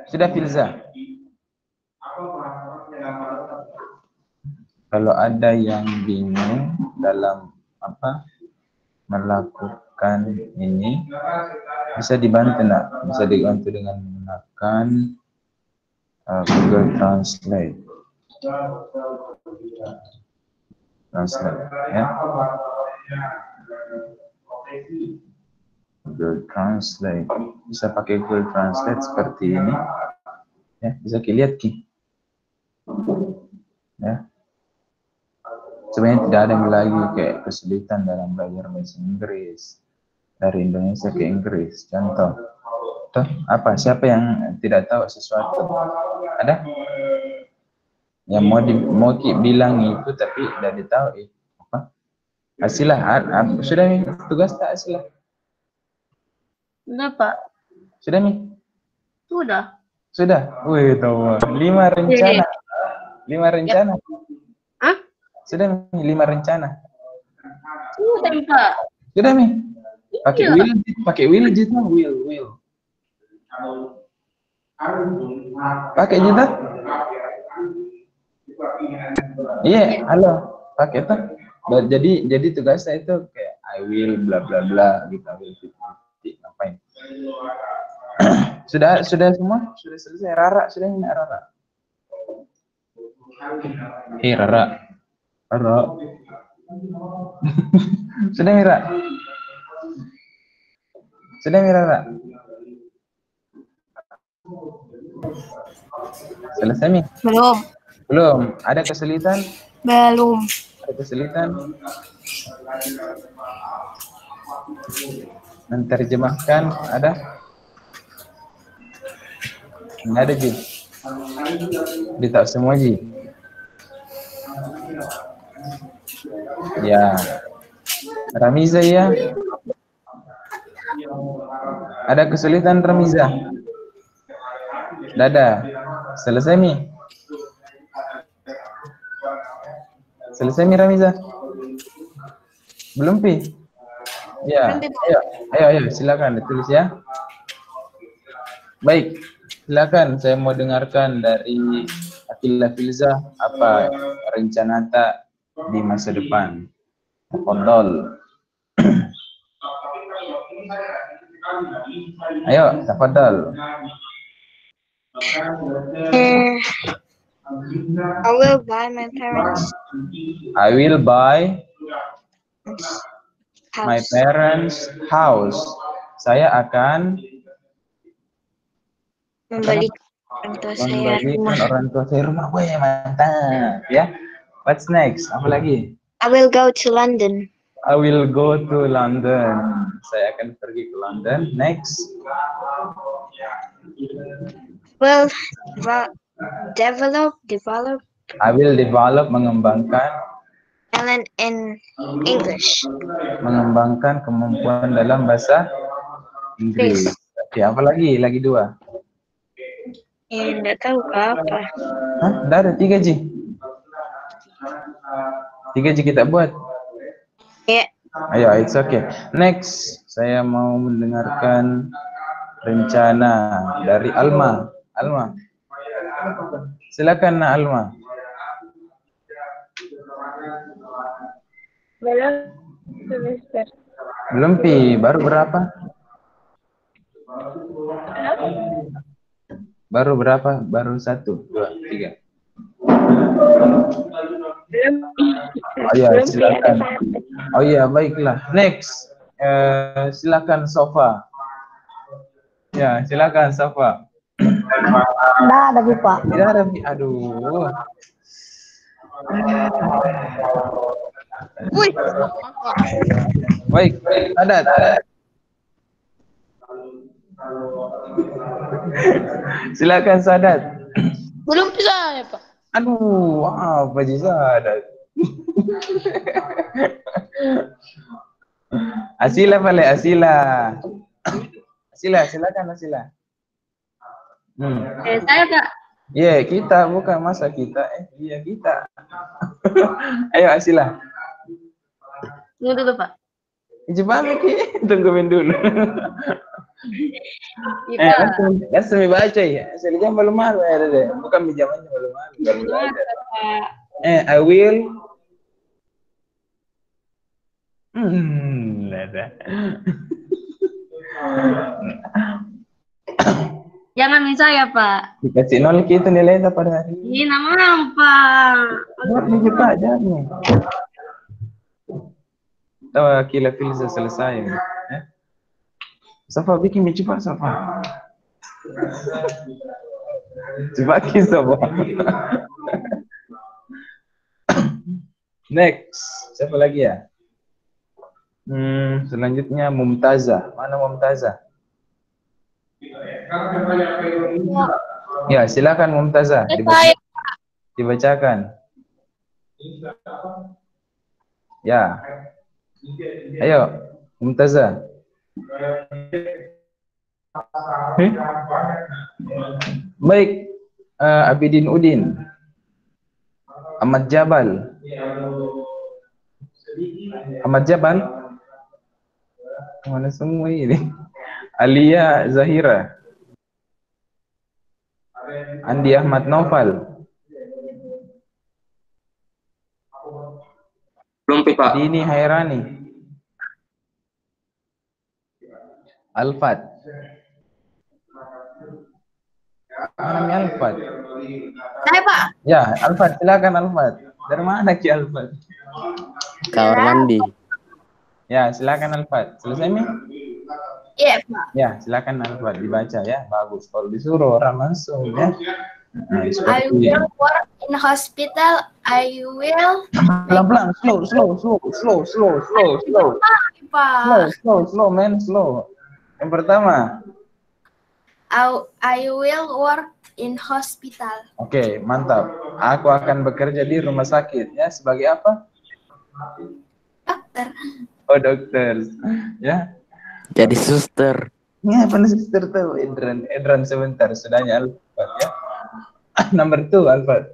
[SPEAKER 2] Sudah, Filza? Kalau ada yang bingung dalam apa melakukan ini, bisa dibantu nak? Bisa dibantu dengan menggunakan Google Translate. Ya. Google Translate, bisa pakai Google Translate seperti ini, ya. Bisa dilihat ki, ya. Sebenarnya tidak ada lagi kayak kesulitan dalam belajar bahasa Inggris dari Indonesia ke Inggris. Contoh, tuh apa? Siapa yang tidak tahu sesuatu? Ada? Yang mau ki bilang itu tapi tidak ditahu apa? Hasilnya sudah nih tugas tak hasilnya?
[SPEAKER 5] Sudah, Pak.
[SPEAKER 2] Sudah nih?
[SPEAKER 5] Sudah.
[SPEAKER 2] Sudah. Wih, tahu. 5 rencana. 5 rencana.
[SPEAKER 5] Hah?
[SPEAKER 2] Sudah nih 5 rencana.
[SPEAKER 5] Sudah, Pak.
[SPEAKER 2] Sudah nih. Pakai will gitu, will. Pakai gitu. Iya, halo. Pakai tuh. Jadi tugasnya itu kayak I will bla bla bla gitu, I will ngapain? Sudah semua? Sudah selesai? Rara sudah ini Rara? Rara. Sudah Mira? Sudah Rara? Selesai Mi? Belum. Ada kesulitan?
[SPEAKER 1] Belum.
[SPEAKER 2] Ada kesulitan? Menerjemahkan ada? Nggak ada Ji? Ditahu semua Ji? Ya. Ramiza ya? Ada kesulitan Ramiza? Dada. Selesai Mi? Selesai Mi Ramiza? Belum Pi? Ya. Ayo silakan ditulis ya. Baik. Silakan, saya mau dengarkan dari Akila Filza apa rencana tak di masa depan. Tafadhol. Ayo, tafadhol.
[SPEAKER 1] I will buy my parents
[SPEAKER 2] I will buy my
[SPEAKER 1] house.
[SPEAKER 2] parents house. Saya akan
[SPEAKER 1] Membelikan orang tua saya rumah.
[SPEAKER 2] orang tua saya rumah. Weh, mantap ya. What's next? Apa lagi?
[SPEAKER 1] I will go to London.
[SPEAKER 2] I will go to London. Saya akan pergi ke London. Next.
[SPEAKER 1] Will develop
[SPEAKER 2] I will develop, mengembangkan
[SPEAKER 1] talent in English.
[SPEAKER 2] Mengembangkan kemampuan dalam bahasa Inggris. Oke, apa lagi? Lagi 2.
[SPEAKER 1] Enggak tahu apa.
[SPEAKER 2] Hah? Dah ada 3 Ji. 3 Ji kita buat.
[SPEAKER 1] Ya.
[SPEAKER 2] Ayo, it's okay. Next, saya mau mendengarkan rencana dari Alma. Alma. Silakan Nak Alma.
[SPEAKER 3] Belum semester.
[SPEAKER 2] Belum Pi, baru berapa? Baru berapa? Baru 1, 2, 3. Oh ya, silakan. Oh iya, baiklah. Next, silakan Sofa. Ya, silakan Sofa.
[SPEAKER 8] Tidak ada Pak.
[SPEAKER 2] Tidak ada, aduh.
[SPEAKER 1] Wih.
[SPEAKER 2] Baik, Sadat. Silakan Sadat.
[SPEAKER 7] Belum bisa ya Pak.
[SPEAKER 2] Aduh, apa sih Sadat? Asila balik, Asila. Asila, silakan Asila.
[SPEAKER 5] Saya Pak.
[SPEAKER 2] Iya, kita bukan masa kita. Iya kita. Ayo Asila.
[SPEAKER 5] Tunggu dulu Pak.
[SPEAKER 2] Coba Miki, tungguin dulu.
[SPEAKER 5] Iya.
[SPEAKER 2] Kan semi baca ya. Saya jam belum malu ya deh. Bukan jamannya belum malu. I will. Ada.
[SPEAKER 5] Jangan minta ya Pak.
[SPEAKER 2] Dikasih 0 kita nilainya pada hari ini.
[SPEAKER 5] Ini nama Pak.
[SPEAKER 2] Buat nih Pak, jangan. Tahu Akila Filza selesai. Safa bikin cepat Safa. Cepat Safa. Next, siapa lagi ya? Selanjutnya Mumtazah. Mana Mumtazah? Ya, silakan Mumtazah. Dibacakan. Ya. Ayo, Mumtazah. Baik, Abidin Udin. Ahmad Jabal. Ahmad Jabal. Mana semua ini? Alia Zahira. Andi Ahmad Naufal.
[SPEAKER 6] Belum Belum Pi, Pak.
[SPEAKER 2] Dini Hairani. Alfat. Namanya Alfat.
[SPEAKER 3] Saya Pak.
[SPEAKER 2] Ya, Alfat, silakan Alfat. Dari mana Ki Alfat?
[SPEAKER 4] Kamar mandi.
[SPEAKER 2] Ya, silakan Alfat. Selesai Mi?
[SPEAKER 3] Iya Pak.
[SPEAKER 2] Ya, silakan Alfat dibaca ya. Bagus. Kalau disuruh orang langsung ya. Nah,
[SPEAKER 3] I
[SPEAKER 2] seperti
[SPEAKER 3] will work in hospital. I will
[SPEAKER 2] pelan-pelan, slow,
[SPEAKER 3] Pak.
[SPEAKER 2] man, slow. Yang pertama,
[SPEAKER 3] I will work in hospital.
[SPEAKER 2] oke, mantap. Aku akan bekerja di rumah sakit ya. Sebagai apa?
[SPEAKER 3] Dokter.
[SPEAKER 2] Oh, dokter. Ya.
[SPEAKER 4] Jadi suster.
[SPEAKER 2] Ya, apa suster tuh? Edran sebentar. Sudahnya Alfat ya. Number 2, Alfat.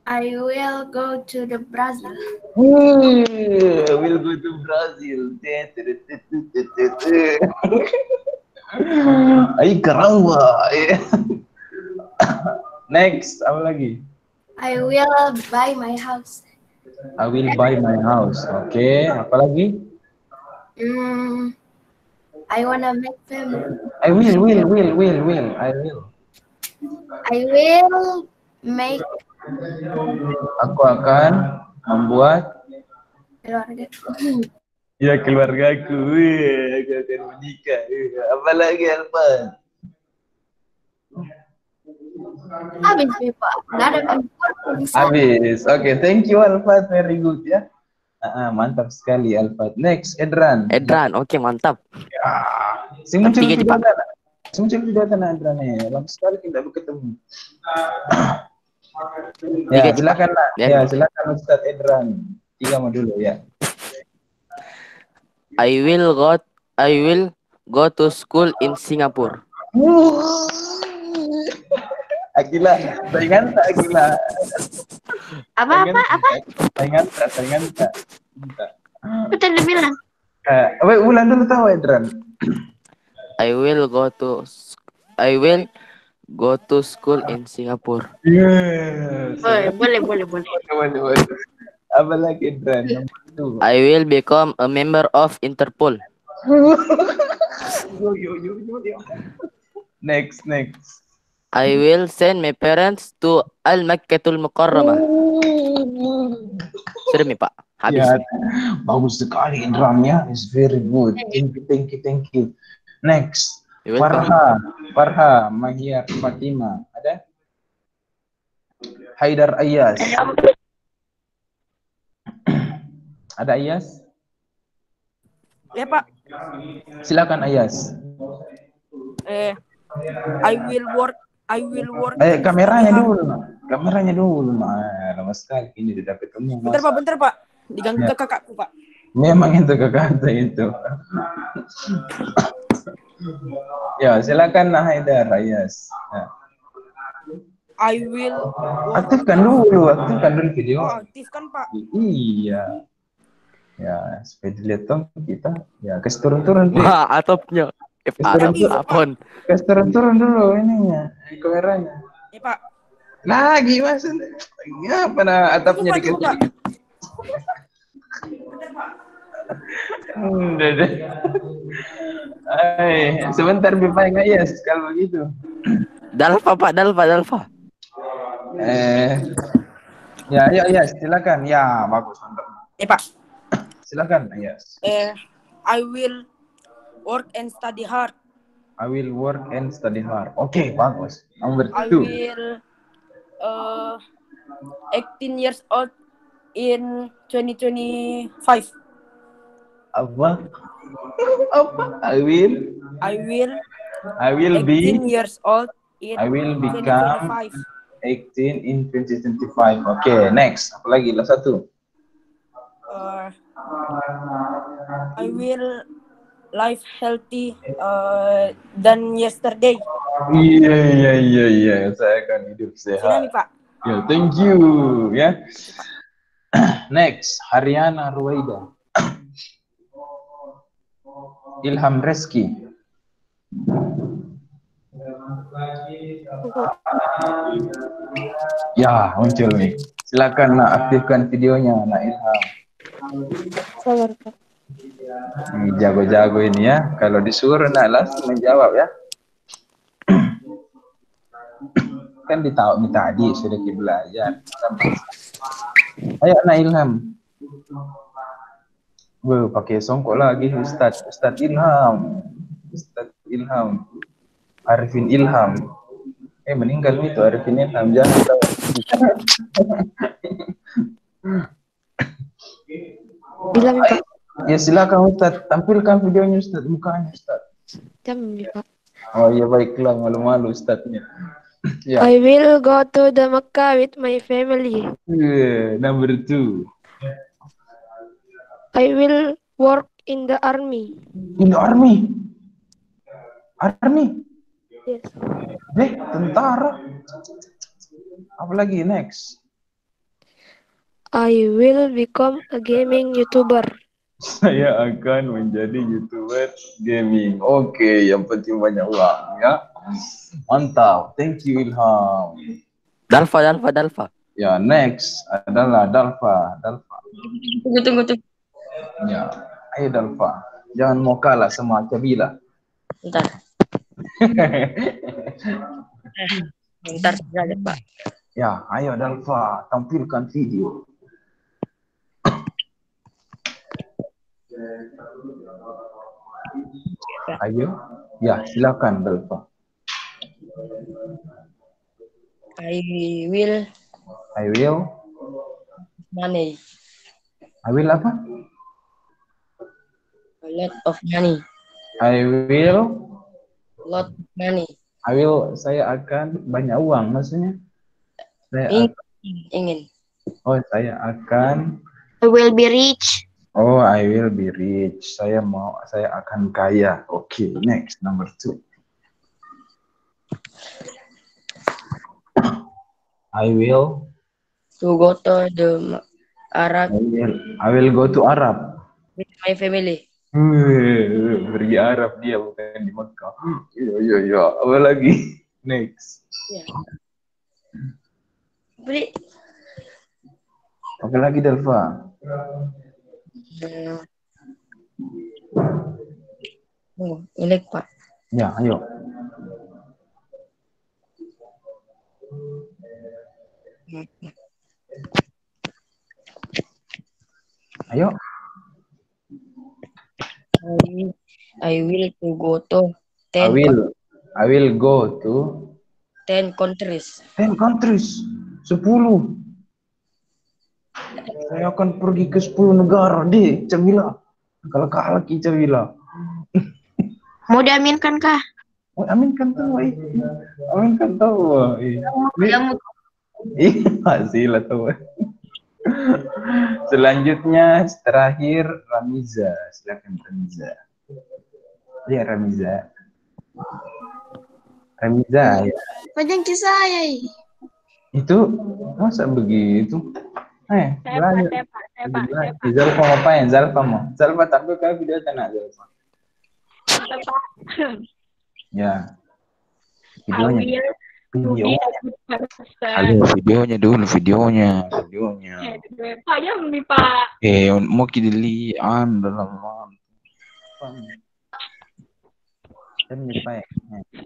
[SPEAKER 3] I will go to the Brazil.
[SPEAKER 2] We'll go to Brazil. Ay, karawa. Next, apa lagi?
[SPEAKER 3] I will buy my house.
[SPEAKER 2] I will buy my house. Oke, apa lagi?
[SPEAKER 3] I wanna make family.
[SPEAKER 2] I will.
[SPEAKER 3] I will make
[SPEAKER 2] Aku akan membuat
[SPEAKER 3] keluarga.
[SPEAKER 2] ya keluargaku. Aku akan menikah. Apa lagi, Alfat?
[SPEAKER 3] Habis nih Pak. Nggak ada bisa.
[SPEAKER 2] Habis. Oke, thank you Alfat. Very good ya. Mantap sekali Alfat. Next, Edran.
[SPEAKER 4] Oke mantap.
[SPEAKER 2] Ya. Sing muncul
[SPEAKER 4] Tiga,
[SPEAKER 2] video
[SPEAKER 4] Pak.
[SPEAKER 2] tanah. Sing muncul video tanah Edran ya. Lama sekali tidak bertemu. Ya, silakan lah. Ya, silakan Ustaz Edran. 3 mau dulu ya.
[SPEAKER 4] I will go to school in Singapore.
[SPEAKER 2] Akila, saingan tak Akila?
[SPEAKER 3] Apa?
[SPEAKER 2] Saingan tak?
[SPEAKER 3] Betul dibilang.
[SPEAKER 2] Ulang dulu tahu Edran.
[SPEAKER 4] I will go to school in Singapore.
[SPEAKER 2] Yes.
[SPEAKER 3] Boleh.
[SPEAKER 2] Apa lagi Edran?
[SPEAKER 4] I will become a member of Interpol.
[SPEAKER 2] Next.
[SPEAKER 4] I will send my parents to Al-Makkatul Mukarramah. Sudah mi Pak. Habis.
[SPEAKER 2] Ya, bagus sekali Indram ya. It's very good. Thank you. Next.
[SPEAKER 4] You're welcome.
[SPEAKER 2] Farha, Mahir, Fatima. Ada? Haidar Ayas. Ada Ayas?
[SPEAKER 9] Ya Pak.
[SPEAKER 2] Silakan Ayas.
[SPEAKER 9] I will work.
[SPEAKER 2] Kameranya dulu. Lama sekali ini tidak ketemu.
[SPEAKER 9] Bentar Pak. Diganggu ke kakakku Pak.
[SPEAKER 2] Memang itu kakak itu. Ya, silakan Haidar Ayas. Ya.
[SPEAKER 9] I will
[SPEAKER 2] Aktifkan dulu video.
[SPEAKER 9] aktifkan Pak.
[SPEAKER 2] Iya. Ya, supaya dilihat dong kita. Ya, kasih turun.
[SPEAKER 4] Wah, atopnya. Apapun.
[SPEAKER 2] Kasih turun dulu ininya, kameranya.
[SPEAKER 9] Ya Pak.
[SPEAKER 2] Lagi Mas. Ya, pada atapnya
[SPEAKER 9] Tunggu,
[SPEAKER 2] dikasih.
[SPEAKER 9] Pak.
[SPEAKER 2] Dede. Sebentar Bipa Ayas kalau begitu.
[SPEAKER 4] Dalfa Pak, Dalfa.
[SPEAKER 2] Ya, ayo Ayas, silakan. Ya, bagus mantap.
[SPEAKER 9] Ya Pak.
[SPEAKER 2] Silakan Ayas.
[SPEAKER 9] I will work and study hard.
[SPEAKER 2] I will work and study hard. Oke, bagus. Nomor
[SPEAKER 9] I
[SPEAKER 2] 2.
[SPEAKER 9] will 18 years old in 2025.
[SPEAKER 2] Apa? I will be
[SPEAKER 9] 18 years old in
[SPEAKER 2] I will become
[SPEAKER 9] 2025.
[SPEAKER 2] 18 in 2025. Oke, next. Apa lagi? Satu.
[SPEAKER 9] I will live healthy than yesterday.
[SPEAKER 2] Iya. Saya akan hidup
[SPEAKER 9] Sini
[SPEAKER 2] sehat.
[SPEAKER 9] nih Pak.
[SPEAKER 2] Ya, thank you. Ya. Next, Haryana Ruwaida. Ilham Reski. Ya, muncul nih. Silakan nak aktifkan videonya nak Ilham.
[SPEAKER 8] Sabar, Pak.
[SPEAKER 2] Jago-jago ini ya. Kalau disuruh nak langsung menjawab ya. Kan ditahu nih tadi sudah belajar. Ayo nak Ilham. Pakai songkok lagi Ustaz Ilham. Ustaz Ilham. Arifin Ilham. Meninggal itu Arifin Ilham, jangan tahu.
[SPEAKER 8] Bilang, Pak.
[SPEAKER 2] Ya silakan Ustaz, tampilkan videonya Ustaz, mukanya Ustaz.
[SPEAKER 8] Jam, Pak.
[SPEAKER 2] Oh iya baiklah, malu-malu Ustaznya. Ya.
[SPEAKER 8] I will go to the Mecca with my family.
[SPEAKER 2] Number 2.
[SPEAKER 8] I will work in the army.
[SPEAKER 2] In the army. Army.
[SPEAKER 8] Yes.
[SPEAKER 2] Tentara. Apalagi next?
[SPEAKER 8] I will become a gaming YouTuber.
[SPEAKER 2] Saya akan menjadi YouTuber gaming. Oke, yang penting banyak uang ya. Mantap. Thank you Ilham.
[SPEAKER 4] Dalfa.
[SPEAKER 2] Ya, next adalah Dalfa.
[SPEAKER 5] Tunggu.
[SPEAKER 2] Ya, ayo Dalfa. Jangan mau kalah sama Kabila.
[SPEAKER 5] Bentar saja, Pak.
[SPEAKER 2] Ya, ayo Dalfa, tampilkan video. Ayo. Ya, silakan Dalfa.
[SPEAKER 5] I will money.
[SPEAKER 2] I will apa?
[SPEAKER 5] A lot of money.
[SPEAKER 2] I will
[SPEAKER 5] Lot of money.
[SPEAKER 2] saya akan banyak uang maksudnya. Saya
[SPEAKER 5] Ingin.
[SPEAKER 2] saya akan
[SPEAKER 1] I will be rich.
[SPEAKER 2] I will be rich. Saya akan kaya. Oke, next number 2. I will
[SPEAKER 5] To go to the Arab
[SPEAKER 2] I will go to Arab.
[SPEAKER 5] with my family.
[SPEAKER 2] Pergi Arab dia bukan di Mekah. Iya. Apa lagi? Next.
[SPEAKER 5] Ya. Beri.
[SPEAKER 2] Apa lagi Dalfa?
[SPEAKER 5] Ini Pak.
[SPEAKER 2] Ya, ayo. Ayo.
[SPEAKER 5] I will to go to
[SPEAKER 2] I will go to
[SPEAKER 5] 10 countries.
[SPEAKER 2] 10 countries. 10. Saya akan pergi ke 10 negara deh, Camila. Kalau kalah kita Camila.
[SPEAKER 1] Mau diaminkan kah?
[SPEAKER 2] Aminkan tahu. Aminkan tahu. Hasil tahu. Selanjutnya terakhir Ramiza. Silakan Ramiza. Ya Ramiza. Ramiza ya.
[SPEAKER 3] Panjang kisah ya.
[SPEAKER 2] Itu masa begitu? Lanjut. Zalfa ngapain? Zalfa tampil ke video tanah Zalfa. Ya. Videonya. Videonya dulu, videonya.
[SPEAKER 3] Pak jam nih Pak.
[SPEAKER 2] Mau kidilian dalam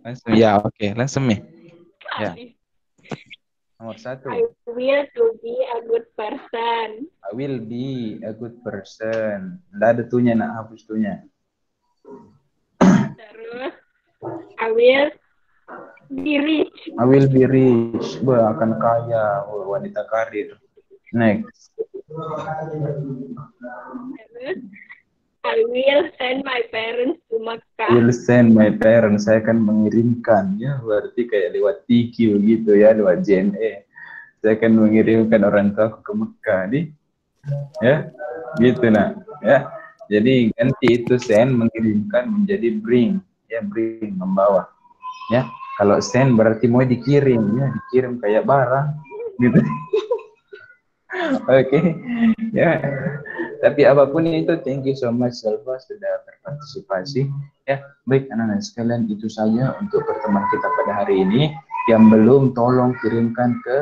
[SPEAKER 2] langsung ya, oke, langsung nih. Ya. Nomor 1.
[SPEAKER 3] I will to be a good person.
[SPEAKER 2] I will be a good person. Nggak ada tuhnya, nak hapus tuhnya.
[SPEAKER 3] Terus I will be rich.
[SPEAKER 2] I will be rich. Akan kaya. Wanita karir. Next.
[SPEAKER 3] Terus I will send my parents to Makkah.
[SPEAKER 2] I will send my parents. Saya akan mengirimkan, ya, berarti kayak lewat TQ gitu ya, lewat JNE. Saya akan mengirimkan orang tua ke Mekah nih, ya, gitu nak, ya. Jadi ganti itu send, mengirimkan menjadi bring, ya, bring, membawa, ya. Kalau send berarti mau dikirim, ya, dikirim kayak barang, gitu. Oke, ya. Tapi apapun itu, thank you so much Zalfa sudah berpartisipasi. Ya, baik anak-anak sekalian, itu saja untuk pertemuan kita pada hari ini. Yang belum, tolong kirimkan ke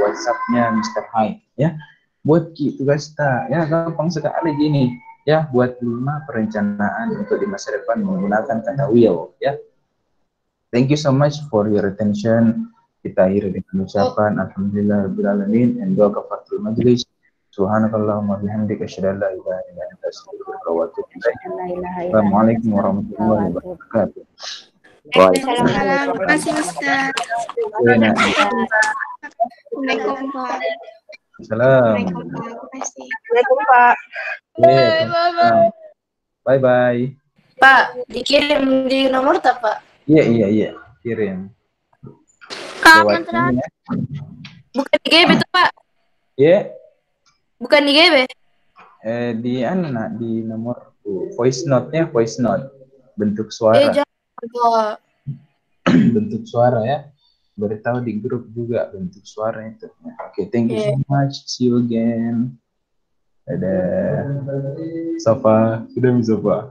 [SPEAKER 2] WhatsApp-nya Mr. Hyde ya. Buat tugas kita ya gampang sekali gini ya, buat 5 perencanaan untuk di masa depan menggunakan kata will ya. Thank you so much for your attention. Kita akhiri dengan ucapan alhamdulillahirabbil alamin and doa kafaratul majlis. Subhanakallahumma bihamdika asyhadu an la ilaha illa anta astaghfiruka wa atubu ilaik. Assalamualaikum warahmatullahi wabarakatuh.
[SPEAKER 1] Waalaikumsalam. Terima kasih Ustaz.
[SPEAKER 2] Enak.
[SPEAKER 1] Assalamualaikum Pak.
[SPEAKER 2] Salam.
[SPEAKER 1] Terima kasih.
[SPEAKER 9] Assalamualaikum Pak.
[SPEAKER 2] Bye bye.
[SPEAKER 7] Pak, dikirim di nomor tak, Pak?
[SPEAKER 2] Iya, kirim.
[SPEAKER 8] Kangen
[SPEAKER 2] Lewat ini ya.
[SPEAKER 7] Bukan di GB tuh, Pak.
[SPEAKER 2] Iya,
[SPEAKER 7] Bukan di GB.
[SPEAKER 2] di nomor voice note-nya, voice note. Bentuk suara.
[SPEAKER 7] Jangan, Pak.
[SPEAKER 2] Bentuk suara ya. Beritahu di grup juga bentuk suara itu. Oke, thank you so much. See you again. Dadah. Safa, sudah Safa.